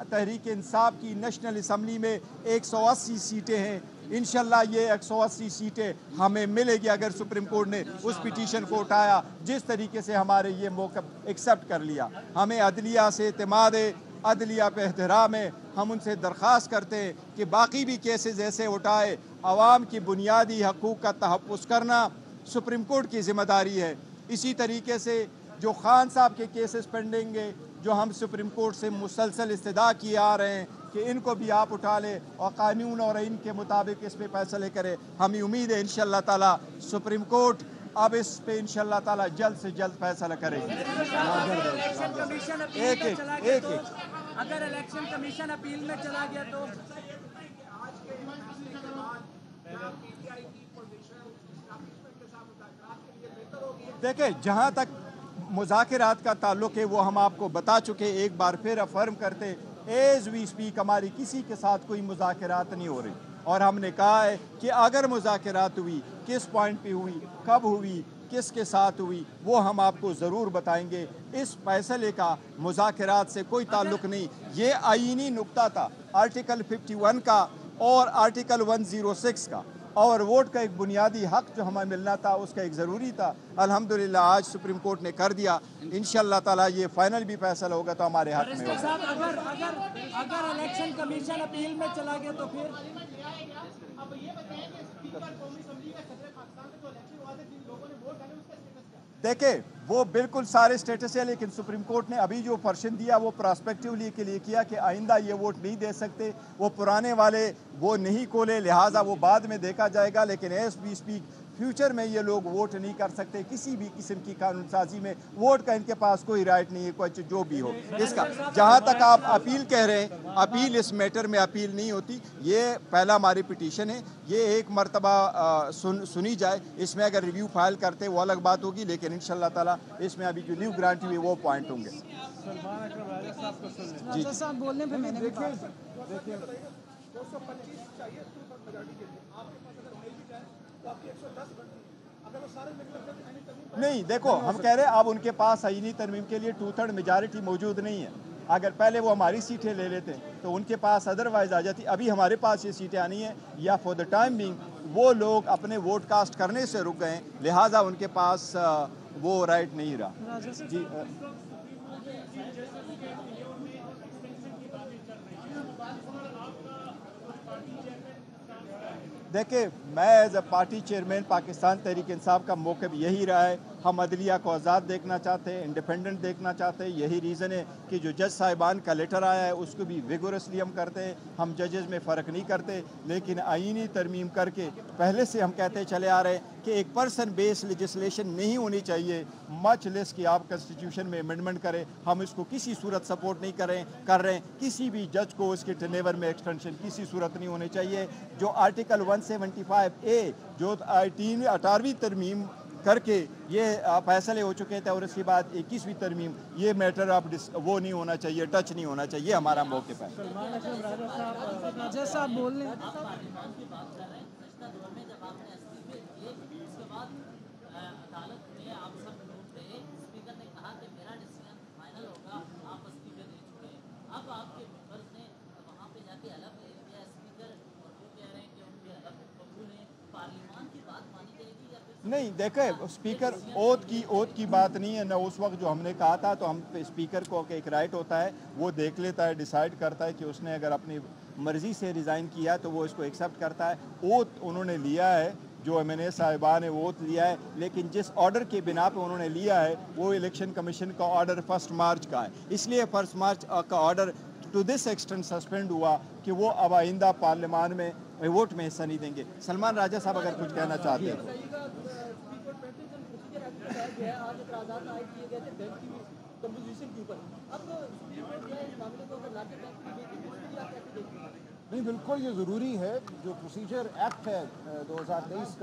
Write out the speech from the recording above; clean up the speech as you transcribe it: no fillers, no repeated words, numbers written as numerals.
तहरीक इंसाफ की national assembly में 180 सीटें हैं। इंशाल्लाह ये 180 सीटें हमें मिलेगी अगर सुप्रीम कोर्ट ने उस पिटीशन को उठाया, जिस तरीके से हमारे ये मौक़िफ़ एक्सेप्ट कर लिया। हमें अदलिया से एतमाद है, अदलिया पे एहतराम है। हम उनसे दरख्वास्त करते हैं कि बाकी भी केसेस ऐसे उठाए। अवाम की बुनियादी हकूक़ का तहफ़्फ़ुज़ करना सुप्रीम कोर्ट की ज़िम्मेदारी है। इसी तरीके से जो खान साहब के केसेस पेंडिंग है, जो हम सुप्रीम कोर्ट से मुसलसल इस्तदा किए आ रहे हैं कि इनको भी आप उठा लें और कानून और आइन के मुताबिक इस पर फैसले करें। हमें उम्मीद है इंशाअल्लाह ताला सुप्रीम कोर्ट अब इस पे इंशाअल्लाह ताला जल्द से जल्द फैसला करेगी। अगर इलेक्शन कमीशन अपील में चला गया तो देखिए, जहाँ तक मुज़ाकरात का ताल्लुक़ है वो हम आपको बता चुके, एक बार फिर अफर्म करते एज वी स्पीक हमारी किसी के साथ कोई मुज़ाकरात नहीं हो रही। और हमने कहा है कि अगर मुज़ाकरात हुई, किस पॉइंट पे हुई, कब हुई, किसके साथ हुई, वो हम आपको ज़रूर बताएंगे। इस फैसले का मुज़ाकरात से कोई ताल्लुक़ नहीं। ये आईनी नुक्ता था आर्टिकल 51 का और आर्टिकल 106 का, और वोट का एक बुनियादी हक जो हमें मिलना था उसका एक ज़रूरी था। अल्हम्दुलिल्लाह आज सुप्रीम कोर्ट ने कर दिया। इंशाअल्लाह ताला ये फाइनल भी फैसला होगा तो हमारे हक में होगा। अगर इलेक्शन कमीशन अपील में चला गया तो फिर देखे वो बिल्कुल सारे स्टेटस है, लेकिन सुप्रीम कोर्ट ने अभी जो पर्शन दिया वो प्रॉस्पेक्टिवली के लिए किया कि आइंदा ये वोट नहीं दे सकते, वो पुराने वाले वो नहीं खोले, लिहाजा वो बाद में देखा जाएगा। लेकिन एज वी स्पीक फ्यूचर में ये लोग वोट नहीं कर सकते। किसी भी किस्म की कानून साजी में वोट का इनके पास कोई राइट नहीं है, कोई जो भी हो इसका। जहाँ तक आप अपील कह रहे हैं, अपील इस मैटर में अपील नहीं होती। ये पहला हमारी पिटीशन है, ये एक मरतबा सुनी जाए। इसमें अगर रिव्यू फाइल करते वो अलग बात होगी, लेकिन इंशाअल्लाह ताला इसमें अभी जो लीव ग्रांट हुई वो पॉइंट होंगे। राजा साहब बोलने पे मैंने नहीं, देखो हम कह रहे हैं अब उनके पास आईनी तरमीम के लिए 2/3 मेजॉरिटी मौजूद नहीं है। अगर पहले वो हमारी सीटें ले लेते तो उनके पास अदरवाइज आ जाती। अभी हमारे पास ये सीटें आनी है, या फॉर द टाइम बिंग वो लोग अपने वोट कास्ट करने से रुक गए, लिहाजा उनके पास वो राइट नहीं रहा। जी देखिए, मैं as a party chairman Pakistan Tehreek Insaf का मौक़िफ़ यही रहा है। हम अदलिया को आज़ाद देखना चाहते हैं, इंडिपेंडेंट देखना चाहते हैं। यही रीज़न है कि जो जज साहिबान का लेटर आया है उसको भी विगोरसली हम करते हैं। हम जजेस में फ़र्क नहीं करते, लेकिन आईनी तरमीम करके पहले से हम कहते चले आ रहे हैं कि एक पर्सन बेस्ड लेजिस्लेशन नहीं होनी चाहिए, मच लेस कि आप कॉन्स्टिट्यूशन में अमेंडमेंट करें। हम इसको किसी सूरत सपोर्ट नहीं कर रहे हैं। किसी भी जज को उसके टेनेवर में एक्सटेंशन किसी सूरत नहीं होनी चाहिए। जो आर्टिकल 175A जो 18वीं तरमीम करके ये फैसले हो चुके थे, और इसके बाद 21वीं तरमीम, ये मैटर अब वो नहीं होना चाहिए, टच नहीं होना चाहिए। हमारा मौक़िफ़ है। राजा साहब बोलने नहीं, देखें स्पीकर ओथ की बात नहीं है ना। उस वक्त जो हमने कहा था तो हम स्पीकर को एक राइट होता है, वो देख लेता है, डिसाइड करता है कि उसने अगर अपनी मर्ज़ी से रिज़ाइन किया तो वो इसको एक्सेप्ट करता है। ओथ उन्होंने लिया है, जो MNA साहिबान है वो ओथ लिया है, लेकिन जिस ऑर्डर के बिना पे उन्होंने लिया है वो इलेक्शन कमीशन का ऑर्डर 1 मार्च का है। इसलिए 1 मार्च का order to this extent suspend हुआ कि वो अब आइंदा पार्लियामान में वोट में हिस्सा नहीं देंगे। सलमान राजा साहब अगर कुछ कहना चाहते हैं नहीं, बिल्कुल ये ज़रूरी है। जो प्रोसीजर एक्ट है 2023 का